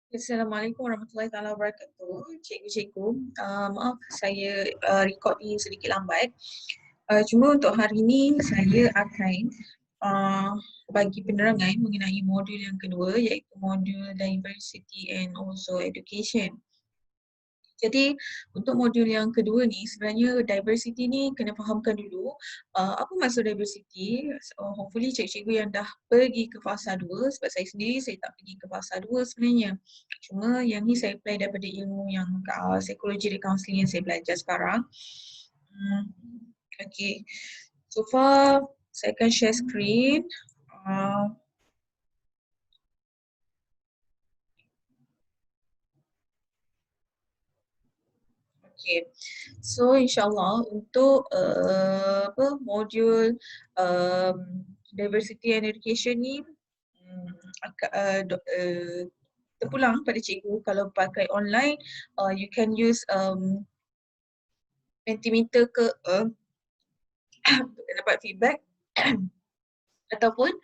Assalamualaikum warahmatullahi taala wabarakatuh. Cikgu-cikgu, maaf saya record ni sedikit lambat. Cuma untuk hari ini saya akan uh, bagi penerangan mengenai modul yang kedua, iaitu modul Diversity and also Education. Jadi untuk modul yang kedua ni sebenarnya diversity ni kena fahamkan dulu apa maksud diversity. Hopefully cikgu-cikgu yang dah pergi ke fasa 2, sebab saya sendiri saya tak pergi ke fasa 2 sebenarnya. Cuma yang ni saya apply daripada ilmu yang psikologi dan counselling yang saya belajar sekarang. Okay. So far saya akan share screen. Okay, so insyaAllah untuk modul Diversity and Education ni terpulang pada cikgu. Kalau pakai online, you can use Mentimeter ke untuk dapat feedback ataupun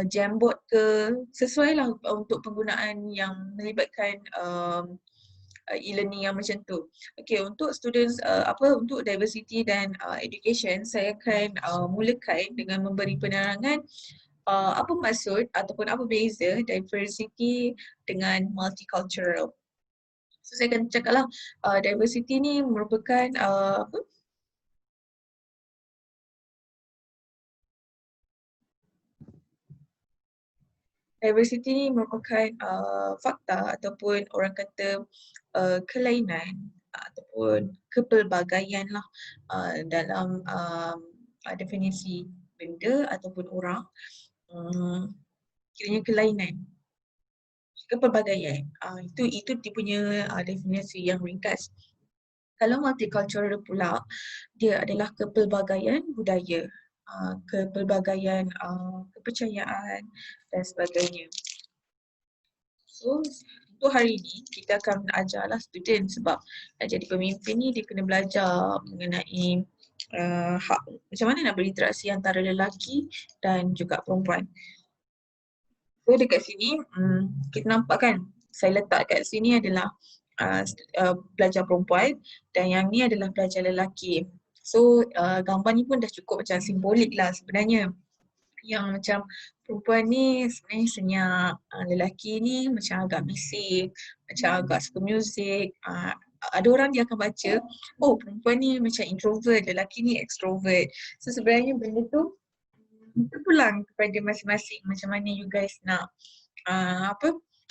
Jamboard ke, sesuai lah untuk penggunaan yang melibatkan e-learning yang macam tu. Okay, untuk students untuk diversity dan education, saya akan mulakan dengan memberi penerangan apa maksud ataupun apa beza diversity dengan multicultural. So saya akan cakaplah diversity ni merupakan diversity ni merupakan fakta ataupun orang kata kelainan ataupun kepelbagaian lah dalam definisi benda ataupun orang, kiranya kelainan, kepelbagaian. Itu dia punya definisi yang ringkas. Kalau multicultural pula, dia adalah kepelbagaian budaya, kepelbagaian kepercayaan dan sebagainya. So untuk hari ini kita akan ajarlah student, sebab nak jadi pemimpin ni dia kena belajar mengenai hak, macam mana nak berinteraksi antara lelaki dan juga perempuan. So dekat sini kita nampak kan, saya letak kat sini adalah pelajar perempuan dan yang ni adalah pelajar lelaki. So gambar ni pun dah cukup macam simbolik lah sebenarnya. Yang macam perempuan ni sebenarnya senyap, lelaki ni macam agak bising, macam agak suka muzik. Ada orang dia akan baca, oh perempuan ni macam introvert, lelaki ni extrovert. So sebenarnya benda tu terpulang kepada masing-masing, macam mana you guys nak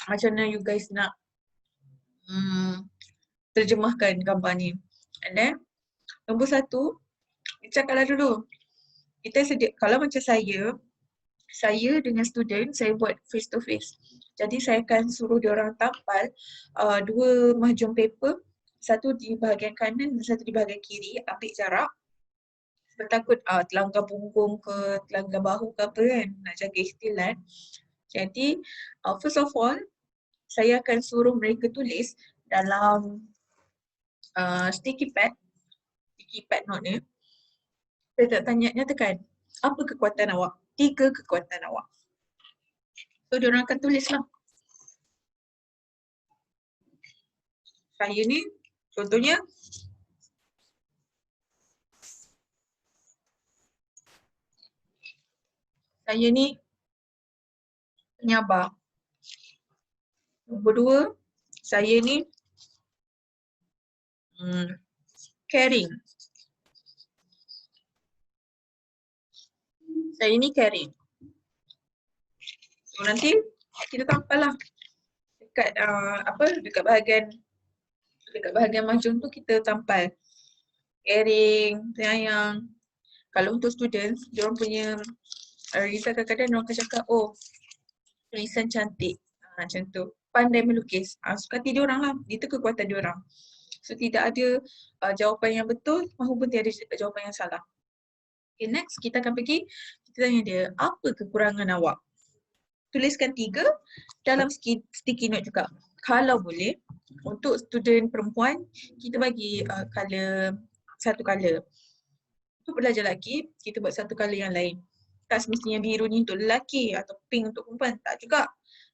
macam mana you guys nak terjemahkan gambar ni. And then nombor 1, cakaplah dulu. Kita kalau macam saya dengan student, saya buat face to face. Jadi saya akan suruh diorang tampal 2 mahjong paper, satu di bahagian kanan dan satu di bahagian kiri, ambil jarak. Sebab takut terlanggar punggung ke, terlanggar bahu ke apa kan, nak jaga ikhtilat. Jadi first of all, saya akan suruh mereka tulis dalam sticky pad note ni. Saya tak tanya, nyatakan apa kekuatan awak, 3 kekuatan awak. So diorang akan tulis lah. Saya ni contohnya saya ni penyabar. Nombor 2, saya ni caring. Saya ni caring. So nanti kita tampal lah dekat dekat bahagian mahjong tu kita tampal caring, penyayang. Kalau untuk students, diorang punya result kadang-kadang diorang akan cakap, oh tulisan cantik, macam tu. Pandai melukis, suka hati diorang lah, itu kekuatan diorang. So tidak ada jawapan yang betul maupun tiada jawapan yang salah. Okay, next kita akan pergi, kita tanya dia, apa kekurangan awak? Tuliskan 3 dalam sticky note juga. Kalau boleh, untuk student perempuan, kita bagi satu color. Untuk pelajar lelaki, kita buat satu color yang lain. Tak semestinya biru ni untuk lelaki atau pink untuk perempuan, tak juga.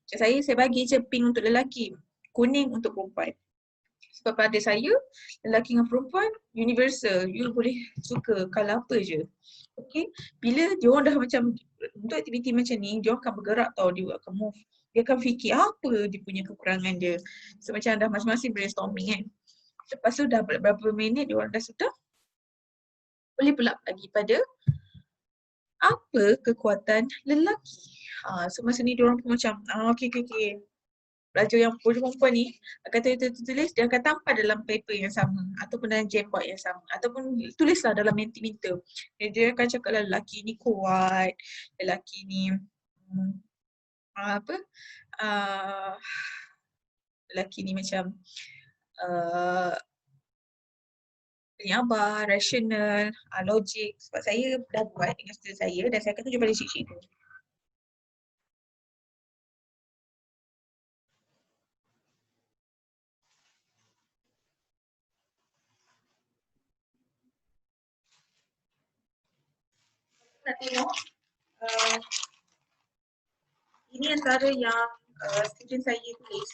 Macam saya bagi je pink untuk lelaki, kuning untuk perempuan. Sebab pada saya, lelaki dengan perempuan universal. You boleh suka colour apa je. Okay. Bila dia orang dah macam untuk aktiviti macam ni, dia orang akan bergerak tau, dia akan move. Dia akan fikir apa dia punya kekurangan dia. So macam dah masing-masing brainstorming kan. Lepas tu dah berapa minit dia orang dah sudah, boleh pula lagi pada apa kekuatan lelaki. So masa ni dia orang pun macam, okay. Pelajar yang perempuan ni akan tulis, dia akan tampal dalam paper yang sama ataupun dalam Jamboard yang sama ataupun tulislah dalam Mentimeter. Dia akan cakap lah lelaki ni kuat, lelaki ni lelaki ni macam penyabar, rasional, logik. Sebab saya dah buat dengan student saya dan saya akan tunjuk pada sheet tu. Nak tengok ini antara yang student saya tulis.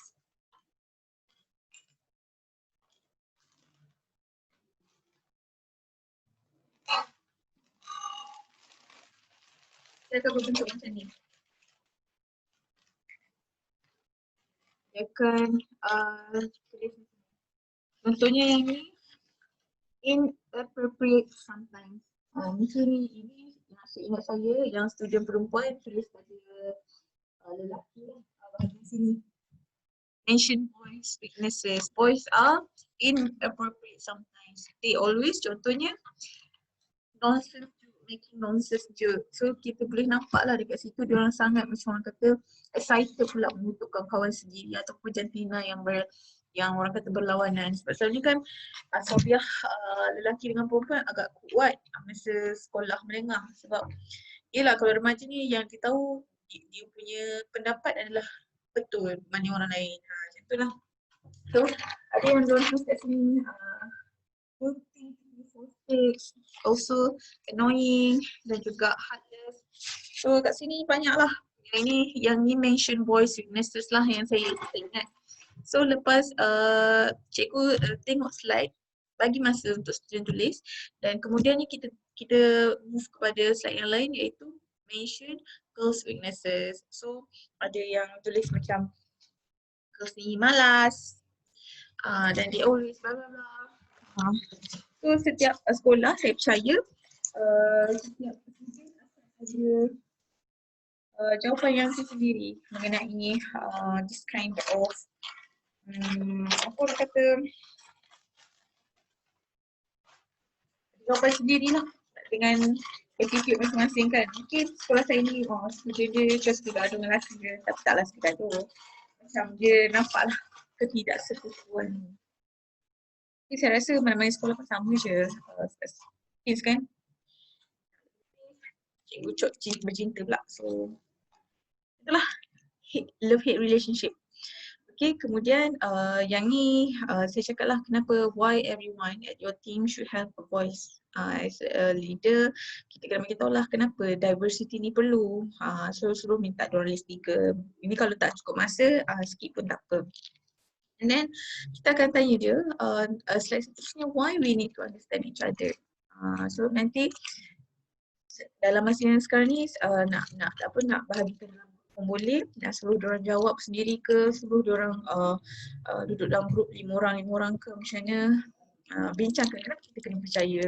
Saya akan berbentuk macam ni. Dia akan tulis contohnya yang ni, inappropriate sometimes. Mungkin ini ingat saya yang student perempuan tulis pada lelaki lah. Bahagian sini. Mention boys' weaknesses. Boys are inappropriate sometimes. They always, contohnya, nonsense joke, making nonsense joke. So kita boleh nampak lah dekat situ dia orang sangat macam orang kata excited pula mengutukkan kawan sendiri ataupun jantina yang orang kata berlawanan. Sebab selalunya kan asabiah lelaki dengan perempuan agak kuat masa sekolah menengah. Sebab yelah kalau remaja ni yang kita tahu dia punya pendapat adalah betul berbanding orang lain. Macam tu lah. So ada yang diorang tulis kat sini also annoying dan juga heartless. So kat sini banyak lah. Yang ni mention boys weaknesses lah yang saya ingat. So lepas cikgu tengok slide, bagi masa untuk student tulis dan kemudian ni kita move kepada slide yang lain iaitu mention girls weaknesses. So ada yang tulis macam girls ni malas dan they always blah blah blah. So setiap sekolah saya percaya setiap student ada jawapan yang sendiri mengenai this kind of apa orang kata jawapan sendirilah dengan attitude masing-masing kan. Mungkin sekolah saya ni student dia just sudah ada lelaki dia, tapi taklah sekadar tu. Macam dia nampaklah ketidaksekutuan ni. Jadi saya rasa mana-mana sekolah pun sama je. Kids kan. Cikgu cok bercinta pula. So itulah love-hate relationship. Okay, kemudian yang ni saya cakap lah kenapa why everyone at your team should have a voice. As a leader, kita kena beritahu lah kenapa diversity ni perlu. Suruh minta diorang list 3. Ini kalau tak cukup masa, skip pun tak apa. And then kita akan tanya dia slide seterusnya why we need to understand each other. So nanti dalam masa yang sekarang ni nak bahagikan dalam boleh nak suruh diorang jawab sendiri ke, suruh diorang duduk dalam grup 5 orang ke macam mana, bincangkan kenapa kita kena percaya,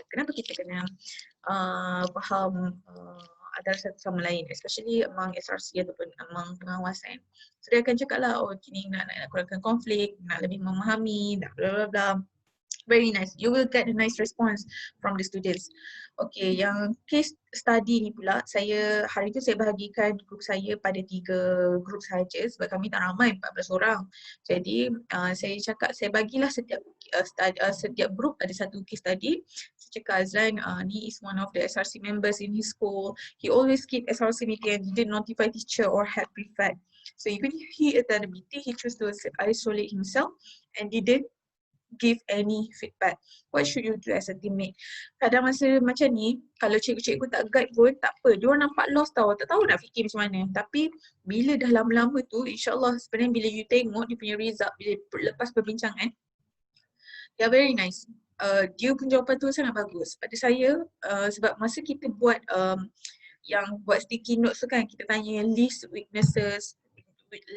kenapa kita kena faham antara satu sama lain, especially among SRC ataupun among pengawasan. So dia akan cakap lah, kini nak kurangkan konflik, nak lebih memahami, nak bla bla bla. Very nice. You will get a nice response from the students. Okay, yang case study ni pula, hari tu saya bahagikan grup saya pada 3 grup sahaja sebab kami tak ramai, 14 orang. Jadi saya cakap, saya bagilah setiap grup ada satu case study. Saya cakap Azlan ni is one of the SRC members in his school. He always keep SRC meeting and didn't notify teacher or head prefect. So even if he attended the meeting, he chose to isolate himself and didn't give any feedback. What should you do as a teammate? Kadang masa macam ni, kalau cikgu-cikgu tak guide pun tak apa. Diorang nampak lost tau, tak tahu nak fikir macam mana. Tapi bila dah lama-lama tu, insyaAllah sebenarnya bila you tengok dia punya result, bila lepas perbincangan, they are very nice. Dia pun jawapan tu sangat bagus. Pada saya, sebab masa kita buat yang buat sticky notes tu kan, kita tanya list weaknesses,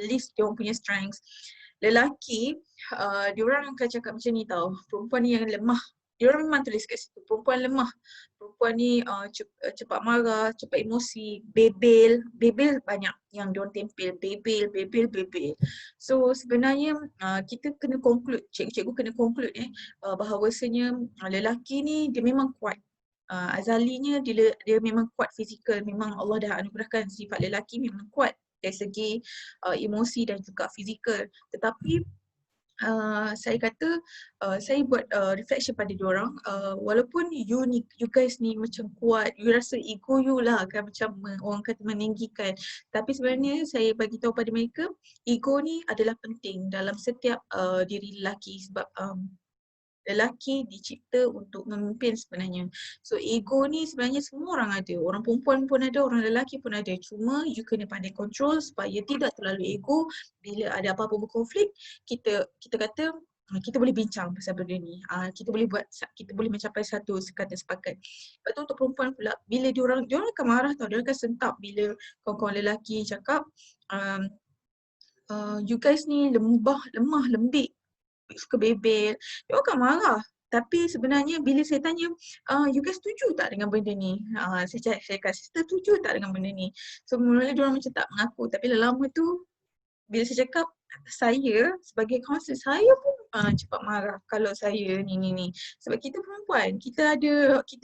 list dia punya strengths. Lelaki, diorang akan cakap macam ni tau, perempuan ni yang lemah. Diorang memang tulis kat situ, perempuan lemah. Perempuan ni cepat marah, cepat emosi, bebel. Bebel banyak yang diorang tempel, bebel. So sebenarnya kita kena conclude, cikgu-cikgu kena conclude bahawasanya lelaki ni dia memang kuat. Azalinya dia memang kuat fizikal, memang Allah dah anugerahkan sifat lelaki memang kuat dari segi emosi dan juga fizikal. Tetapi saya kata saya buat reflection pada diorang, walaupun you guys ni macam kuat, you rasa ego you lah kan macam orang kata meninggikan, tapi sebenarnya saya bagi tahu pada mereka ego ni adalah penting dalam setiap diri lelaki sebab lelaki dicipta untuk memimpin sebenarnya. So ego ni sebenarnya semua orang ada. Orang perempuan pun ada, orang lelaki pun ada. Cuma you kena pandai control supaya tidak terlalu ego. Bila ada apa-apa berkonflik, kita kata kita boleh bincang pasal benda ni. Kita boleh mencapai satu sekatan sepakat. Lepas tu untuk perempuan pula, bila diorang akan marah tau, diorang akan sentap bila kawan-kawan lelaki cakap you guys ni lemah, lembik, suka bebel, dia akan marah. Tapi sebenarnya bila saya tanya, you guys setuju tak dengan benda ni? Saya kasi, setuju tak dengan benda ni? So mula-mula diorang macam tak mengaku, tapi lama tu bila saya cakap, saya sebagai kaunselor, saya pun cepat marah kalau saya ni. Sebab kita perempuan, kita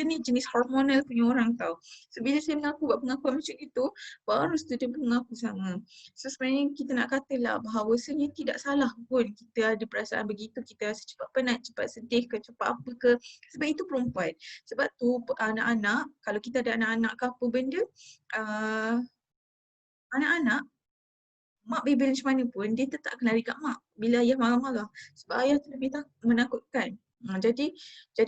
ni jenis hormonal punya orang tau. So bila saya buat pengakuan macam itu, baru student pun mengaku sama. So sebenarnya kita nak katalah bahawasanya tidak salah pun kita ada perasaan begitu, kita rasa cepat penat, cepat sedih ke, cepat apa ke. Sebab itu perempuan. Sebab tu anak-anak, kalau kita ada anak-anak ke apa benda, anak-anak mak bebel macam mana pun, dia tetap akan lari kat mak bila ayah marah-marah. Sebab ayah tu lebih menakutkan. Jadi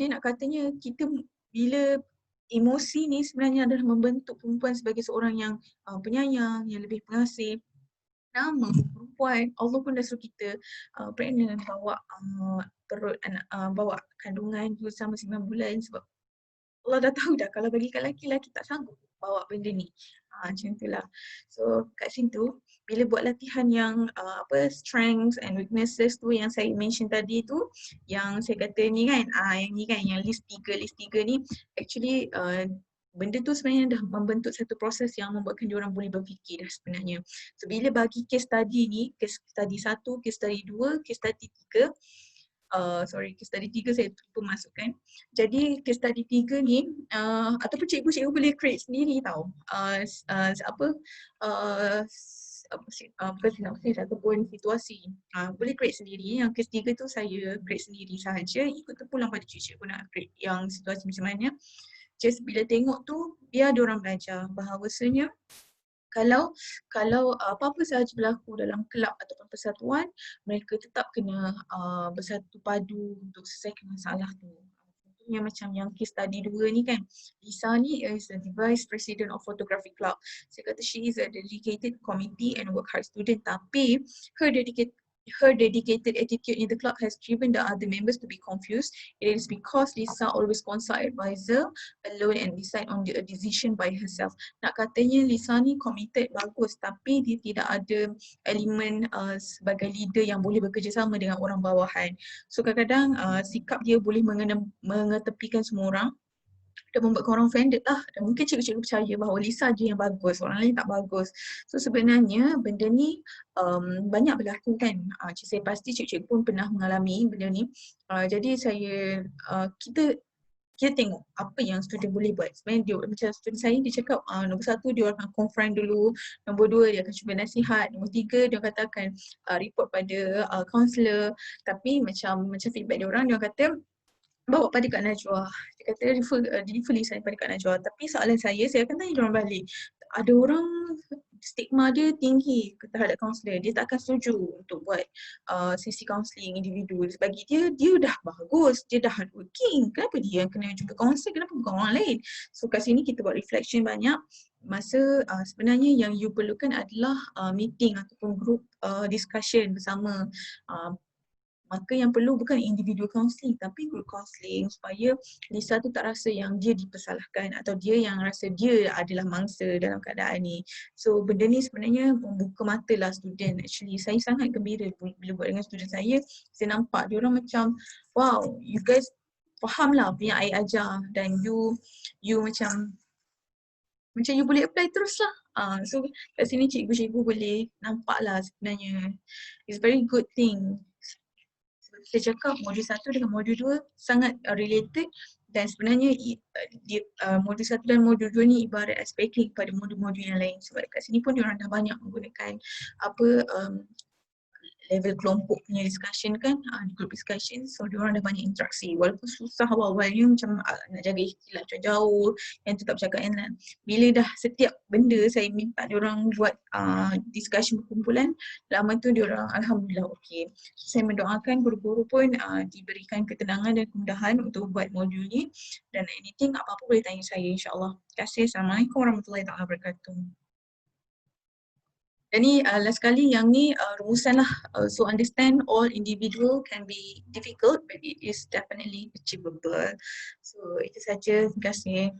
nak katanya kita bila emosi ni sebenarnya adalah membentuk perempuan sebagai seorang yang penyayang, yang lebih pengasih. Nama perempuan, Allah pun dah suruh kita pregnant, bawa perut anak, bawa kandungan tu selama 9 bulan sebab Allah dah tahu dah kalau bagi kat lelaki tak sanggup bawa benda ni. Macam itulah. So kat situ bila buat latihan yang strengths and weaknesses tu yang saya mention tadi tu, yang saya kata ni kan, yang list 3 ni actually benda tu sebenarnya dah membentuk satu proses yang membuatkan diorang boleh berfikir dah sebenarnya. So bila bagi case study ni, case study 1, case study 2, case study 3, case study 3 saya lupa masukkan. Jadi case study 3 ni ataupun cikgu boleh create sendiri tau. Bukan sinopsis ataupun situasi. Boleh create sendiri. Yang case 3 tu saya create sendiri sahaja, ikut terpulang pada cikgu nak create yang situasi macam mana. Just bila tengok tu, biar diorang belajar bahawasanya kalau apa-apa sahaja berlaku dalam kelab ataupun persatuan, mereka tetap kena bersatu padu untuk selesaikan masalah tu. Contohnya macam yang case study 2 ni kan, Lisa ni is the vice president of photography club. Saya kata she is a dedicated committee and work hard student, tapi her dedicated attitude in the club has driven the other members to be confused. It is because Lisa always consult advisor alone and decide on a decision by herself. Nak katanya Lisa ni committed, bagus, tapi dia tidak ada elemen sebagai leader yang boleh bekerjasama dengan orang bawahan. So kadang-kadang sikap dia boleh mengetepikan semua orang dan membuatkan orang offended lah. Dan mungkin cikgu-cikgu percaya bahawa Lisa je yang bagus, orang lain tak bagus. So sebenarnya benda ni banyak berlaku kan. Saya pasti cikgu-cikgu pun pernah mengalami benda ni. Jadi kita tengok apa yang student boleh buat. Sebenarnya dia, macam student saya, dia cakap nombor 1 dia akan confront dulu, nombor 2 dia akan cuba nasihat, nombor 3 dia kata akan report pada counselor. Tapi macam feedback dia orang, dia kata bawa pada Kak Najwa. Dia kata refer Lisa pada Kak Najwa. Tapi soalan saya akan tanya diorang balik. Ada orang stigma dia tinggi terhadap kaunselor. Dia tak akan setuju untuk buat sesi kaunseling individu. Bagi dia, dia dah bagus, dia dah hardworking. Kenapa dia yang kena jumpa kaunselor? Kenapa bukan orang lain? So kat sini kita buat reflection banyak. Masa sebenarnya yang you perlukan adalah meeting ataupun group discussion bersama. Maka yang perlu bukan individual counselling tapi group counselling supaya Lisa tu tak rasa yang dia dipersalahkan atau dia yang rasa dia adalah mangsa dalam keadaan ni. So benda ni sebenarnya membuka mata lah student. Actually saya sangat gembira bila buat dengan student saya nampak dia orang macam wow, you guys faham lah apa yang I ajar dan you macam you boleh apply terus lah. So kat sini cikgu-cikgu boleh nampak lah sebenarnya it's very good thing. Saya cakap modul 1 dengan modul 2 sangat related dan sebenarnya modul 1 dan modul 2 ni ibarat icebreaking kepada modul-modul yang lain sebab kat sini pun diorang dah banyak menggunakan level kelompok punya discussion kan, group discussion, so diorang dah banyak interaksi walaupun susah awal-awalnya macam nak jaga ikhtilat macam jauh yang tu tak bercakap kan. Bila dah setiap benda saya minta diorang buat discussion berkumpulan, lama tu diorang alhamdulillah okey. Saya mendoakan guru-guru pun diberikan ketenangan dan kemudahan untuk buat modul ni dan anything apa-apa boleh tanya saya insyaAllah. Terima kasih. Assalamualaikum warahmatullahi wabarakatuh. Dan ni last kali yang ni rumusan lah. So understand all individual can be difficult but it is definitely achievable. So itu saja. Terima kasih.